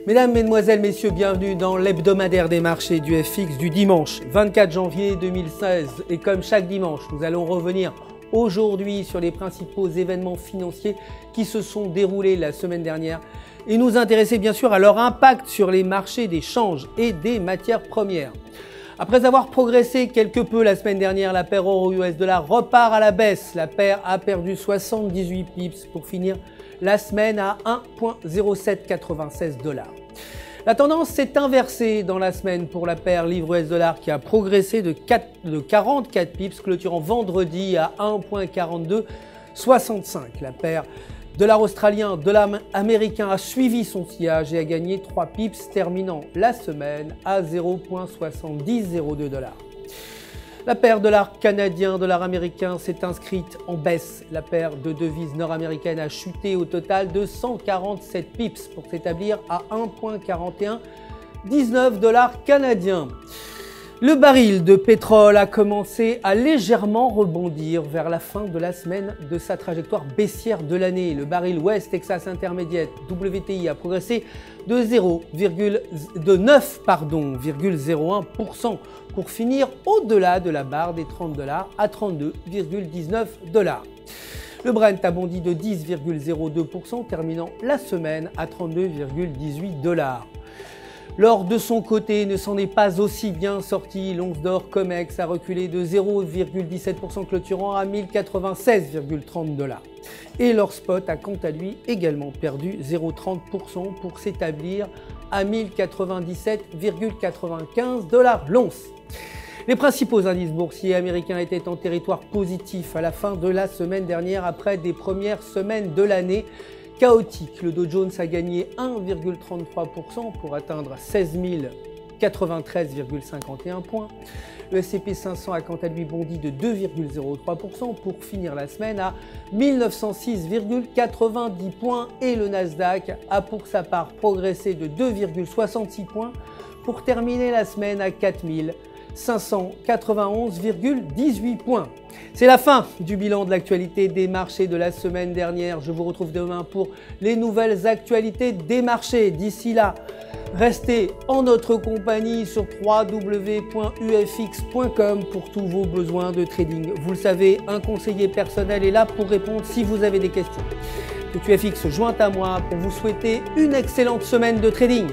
Mesdames, Mesdemoiselles, Messieurs, bienvenue dans l'hebdomadaire des marchés du FX du dimanche 24 janvier 2016. Et comme chaque dimanche, nous allons revenir aujourd'hui sur les principaux événements financiers qui se sont déroulés la semaine dernière et nous intéresser bien sûr à leur impact sur les marchés des changes et des matières premières. Après avoir progressé quelque peu la semaine dernière, la paire euro-US dollar repart à la baisse. La paire a perdu 78 pips pour finir la semaine à 1,0796 $. La tendance s'est inversée dans la semaine pour la paire livre US dollar qui a progressé de 44 pips, clôturant vendredi à 1,4265. La paire dollar australien, dollar américain a suivi son sillage et a gagné 3 pips, terminant la semaine à 0,7002 $. La paire dollar canadien, dollar américain s'est inscrite en baisse. La paire de devises nord-américaines a chuté au total de 147 pips pour s'établir à 1,4119 $ canadiens. Le baril de pétrole a commencé à légèrement rebondir vers la fin de la semaine de sa trajectoire baissière de l'année. Le baril West Texas Intermediate WTI a progressé de 9,01% pour finir au-delà de la barre des 30 $ à 32,19 $. Le Brent a bondi de 10,02%, terminant la semaine à 32,18 $. L'or de son côté ne s'en est pas aussi bien sorti. L'once d'or COMEX a reculé de 0,17%, clôturant à 1096,30 $. Et l'or spot a quant à lui également perdu 0,30% pour s'établir à 1097,95 $ l'once. Les principaux indices boursiers américains étaient en territoire positif à la fin de la semaine dernière après des premières semaines de l'année chaotique. Le Dow Jones a gagné 1,33% pour atteindre 16 093,51 points. Le S&P 500 a quant à lui bondi de 2,03% pour finir la semaine à 1906,90 points et le Nasdaq a pour sa part progressé de 2,66 points pour terminer la semaine à 4591,18 points. C'est la fin du bilan de l'actualité des marchés de la semaine dernière. Je vous retrouve demain pour les nouvelles actualités des marchés. D'ici là, restez en notre compagnie sur www.ufx.com pour tous vos besoins de trading. Vous le savez, un conseiller personnel est là pour répondre si vous avez des questions. Toute UFX joint à moi pour vous souhaiter une excellente semaine de trading.